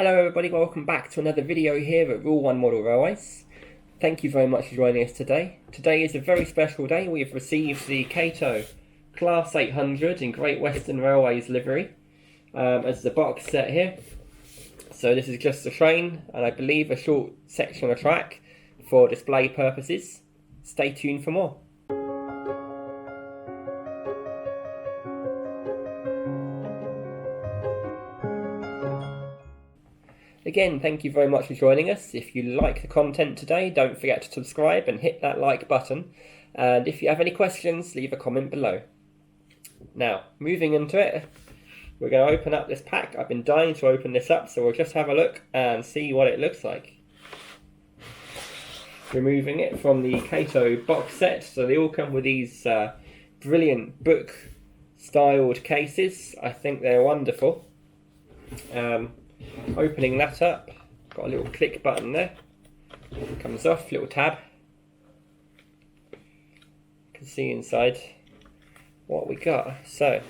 Hello everybody, welcome back to another video here at Rule 1 Model Railways. Thank you very much for joining us today. Today is a very special day. We have received the Kato Class 800 in Great Western Railways livery as the box set here. So this is just a train and I believe a short section of track for display purposes. Stay tuned for more. Again, thank you very much for joining us. If you like the content today, don't forget to subscribe and hit that like button. And if you have any questions, leave a comment below. Now, moving into it, we're going to open up this pack. I've been dying to open this up, so we'll just have a look and see what it looks like. Removing it from the Kato box set. So they all come with these brilliant book-styled cases. I think they're wonderful. Opening that up, got a little click button there, comes off, little tab. You can see inside what we got. So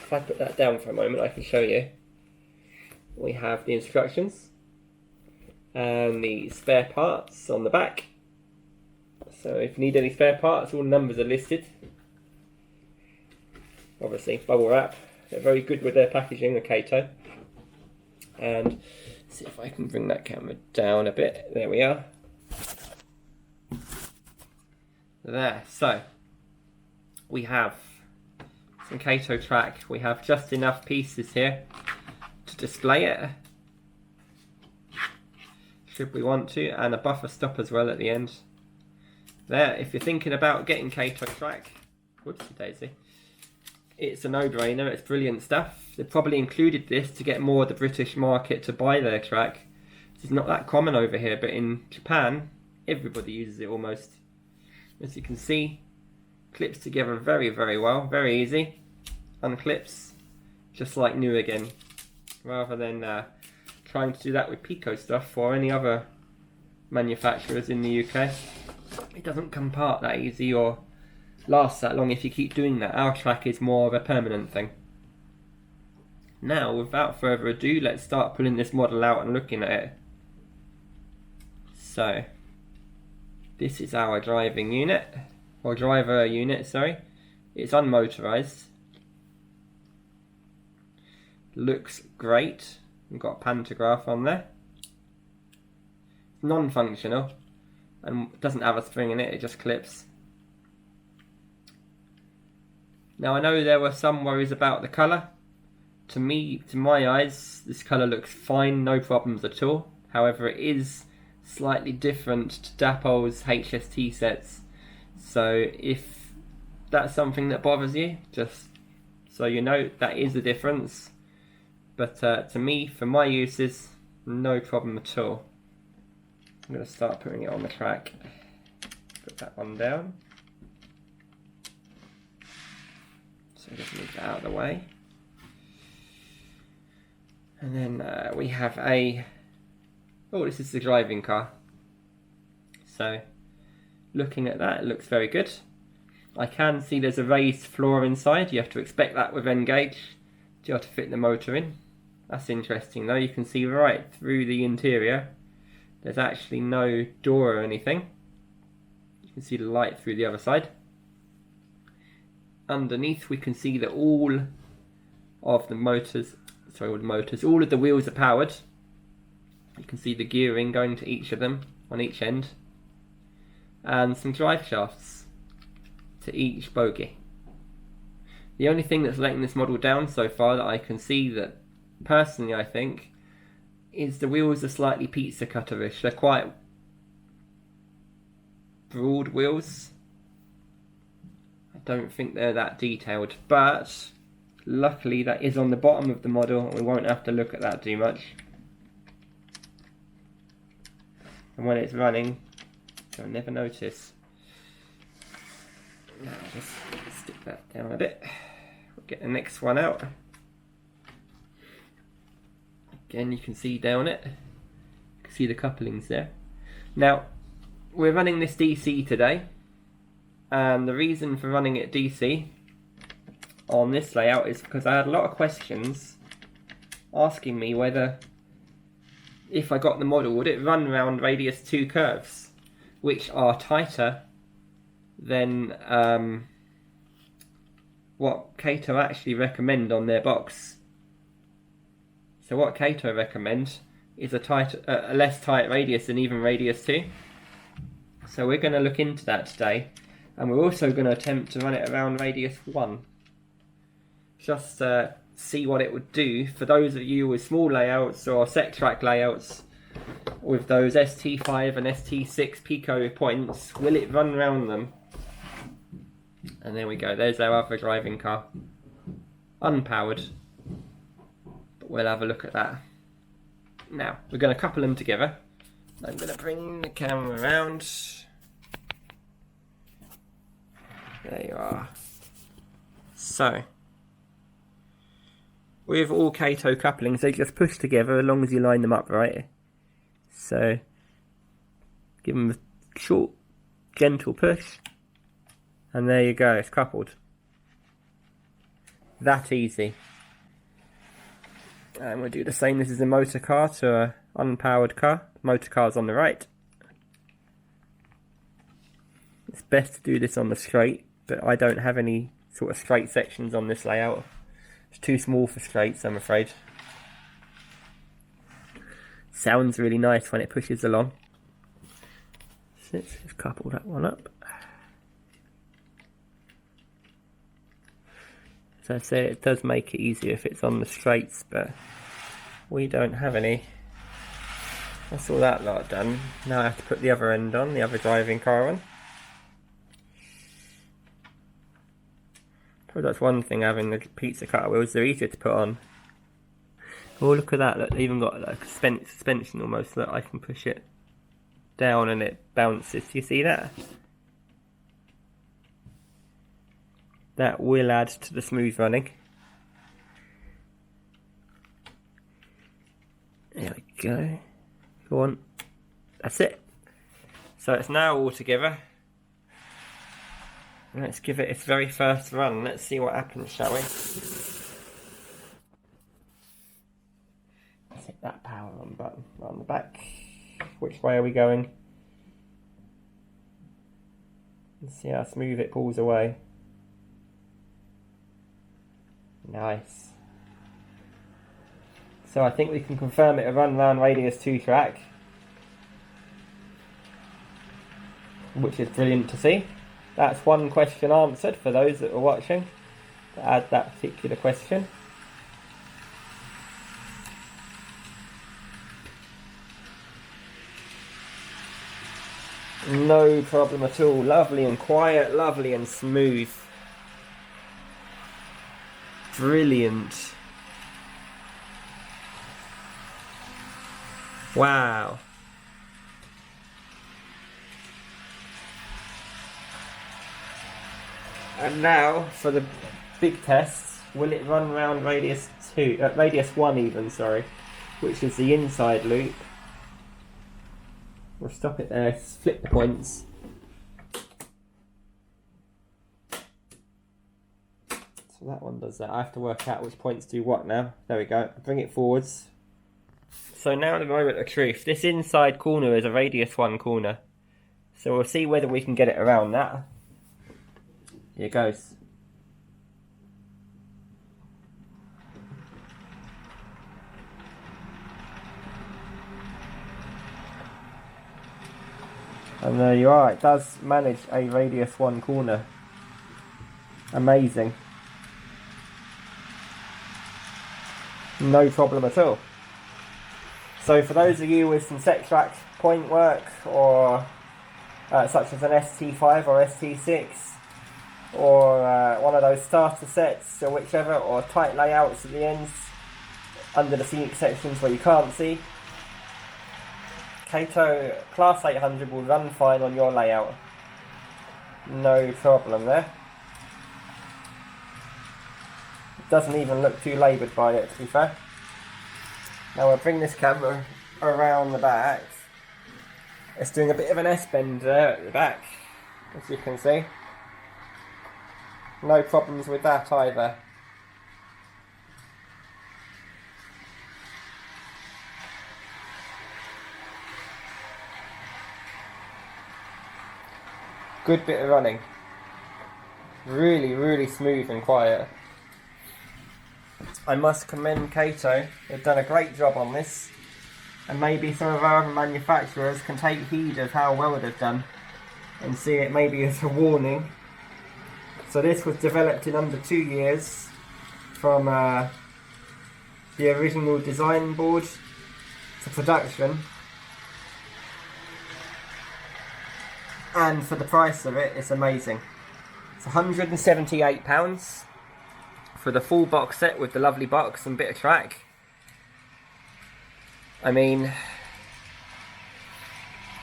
if I put that down for a moment, I can show you. We have the instructions and the spare parts on the back. So if you need any spare parts, all the numbers are listed. Obviously bubble wrap, they're very good with their packaging, the Kato. And see if I can bring that camera down a bit. There we are. There. So we have some Kato track. We have just enough pieces here to display it, should we want to, and a buffer stop as well at the end. There. If you're thinking about getting Kato track, whoopsie daisy, it's a no-brainer. It's brilliant stuff. They probably included this to get more of the British market to buy their track. It's not that common over here, but in Japan, everybody uses it almost. As you can see, clips together very, very well. Very easy. Unclips, just like new again. Rather than trying to do that with Pico stuff or any other manufacturers in the UK. It doesn't come apart that easy or last that long if you keep doing that. Our track is more of a permanent thing. Now, without further ado, let's start pulling this model out and looking at it. So, this is our driving unit, or driver unit, sorry. It's unmotorized. Looks great. We've got a pantograph on there. Non-functional, and doesn't have a spring in it, it just clips. Now I know there were some worries about the colour. To me, to my eyes, this colour looks fine, no problems at all. However, it is slightly different to Dapol's HST sets. So if that's something that bothers you, just so you know, that is the difference. But to me, for my uses, no problem at all. I'm going to start putting it on the track. Put that one down. So just move that out of the way. And then we have a... Oh, this is the driving car. So, looking at that, it looks very good. I can see there's a raised floor inside. You have to expect that with N-gauge. You have to fit the motor in. That's interesting though. You can see right through the interior. There's actually no door or anything. You can see the light through the other side. Underneath we can see that all of the motors, all of the wheels are powered. You can see the gearing going to each of them on each end. And some drive shafts to each bogie. The only thing that's letting this model down so far that I can see, that personally I think, is the wheels are slightly pizza cutter-ish. They're quite broad wheels. I don't think they're that detailed, but luckily that is on the bottom of the model and we won't have to look at that too much. And when it's running, you'll never notice. Now just stick that down a bit. We'll get the next one out. Again, you can see down it. You can see the couplings there. Now, we're running this DC today. And the reason for running it DC on this layout is because I had a lot of questions asking me whether if I got the model, would it run around radius 2 curves, which are tighter than what Kato actually recommend on their box. So what Kato recommend is a less tight radius than even radius 2. So we're going to look into that today, and we're also going to attempt to run it around radius 1. Just see what it would do for those of you with small layouts or set track layouts with those ST5 and ST6 Pico points. Will it run around them? And there we go, there's our other driving car. Unpowered. But we'll have a look at that. Now, we're going to couple them together. I'm going to bring the camera around. There you are. So, with all Kato couplings, they just push together as long as you line them up right. So, give them a short, gentle push. And there you go, it's coupled. That easy. And we'll do the same. This is a motor car to an unpowered car. Motor car's on the right. It's best to do this on the straight, but I don't have any sort of straight sections on this layout. It's too small for straights, I'm afraid. Sounds really nice when it pushes along. So let's just couple that one up. So I say it does make it easier if it's on the straights, but we don't have any. That's all that lot done. Now I have to put the other end on, the other driving car on. Probably that's one thing, having the pizza cutter wheels, they're easier to put on. Oh, look at that, look, they even got like a suspension almost. Look, I can push it down and it bounces. Do you see that? That will add to the smooth running. There we go. Go on. That's it. So it's now all together. Let's give it its very first run. Let's see what happens, shall we? Let's hit that power on button on the back. Which way are we going? Let's see how smooth it pulls away. Nice. So I think we can confirm it a run round radius 2 track, which is brilliant to see. That's one question answered for those that were watching to add that particular question. No problem at all. Lovely and quiet, lovely and smooth. Brilliant. Wow. And now for the big test, will it run around radius 1 even, sorry, which is the inside loop. We'll stop it there, flip the points. So that one does that. I have to work out which points do what now. There we go. Bring it forwards. So now the moment of truth. This inside corner is a radius 1 corner. So we'll see whether we can get it around that. Here goes. And there you are. It does manage a radius 1 corner. Amazing. No problem at all. So for those of you with some set track point work, or such as an ST5 or ST6, or one of those starter sets or whichever, or tight layouts at the ends under the scenic sections where you can't see, Kato Class 800 will run fine on your layout. No problem there. Doesn't even look too laboured by it, to be fair. Now we'll bring this camera around the back. It's doing a bit of an S-bend there at the back, as you can see. No problems with that either. Good bit of running. Really, really smooth and quiet. I must commend Kato. They've done a great job on this. And maybe some of our other manufacturers can take heed of how well they've done and see it maybe as a warning. So this was developed in under 2 years from the original design board to production. And for the price of it, it's amazing. It's £178 for the full box set with the lovely box and bit of track. I mean,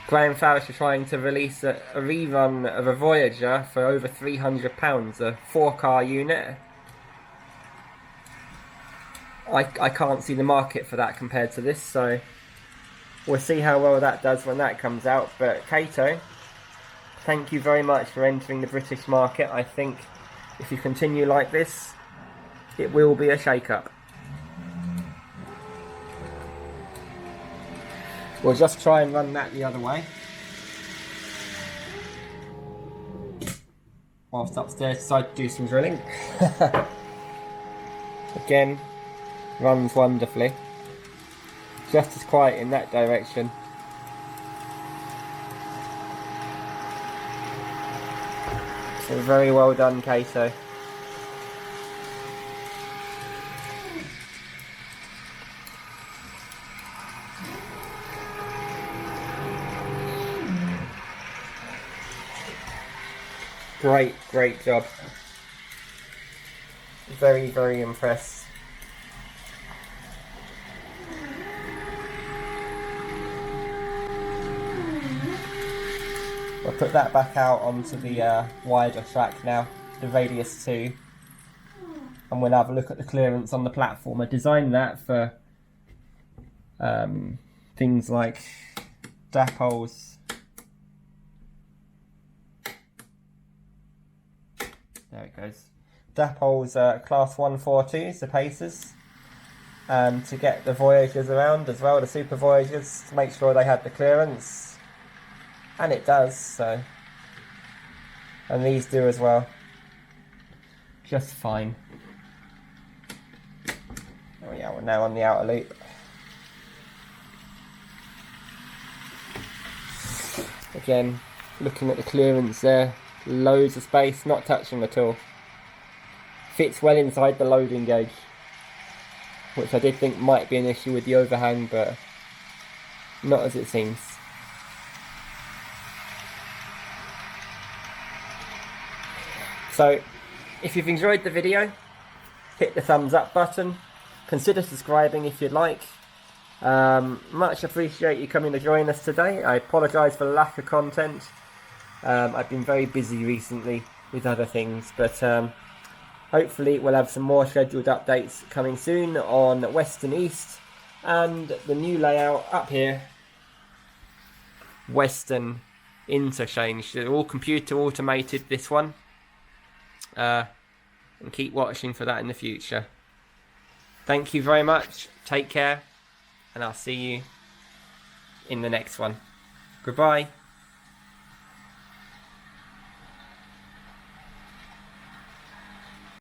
Graham Farris are trying to release a rerun of a Voyager for over £300, a 4-car unit. I can't see the market for that compared to this, so we'll see how well that does when that comes out. But Kato, thank you very much for entering the British market. I think if you continue like this, it will be a shake-up. We'll just try and run that the other way. Whilst upstairs decide to do some drilling. Again, runs wonderfully. Just as quiet in that direction. So very well done, Kato. Great job. Very, very impressed. We'll put that back out onto the wider track now, the Radius 2. And we'll have a look at the clearance on the platform. I designed that for things like DAP holes. There it goes. DAP holes class 142s, the Pacers. And to get the Voyagers around as well, the Super Voyagers, to make sure they had the clearance. And it does, so. And these do as well. Just fine. Oh yeah, we're now on the outer loop. Again, looking at the clearance there. Loads of space, not touching at all. Fits well inside the loading gauge, which I did think might be an issue with the overhang, but not as it seems. So, if you've enjoyed the video, hit the thumbs up button. Consider subscribing if you'd like. Much appreciate you coming to join us today. I apologise for the lack of content. I've been very busy recently with other things, but hopefully we'll have some more scheduled updates coming soon on West and East and the new layout up here, Western Interchange. They're all computer automated, this one, and keep watching for that in the future. Thank you very much, take care, and I'll see you in the next one. Goodbye.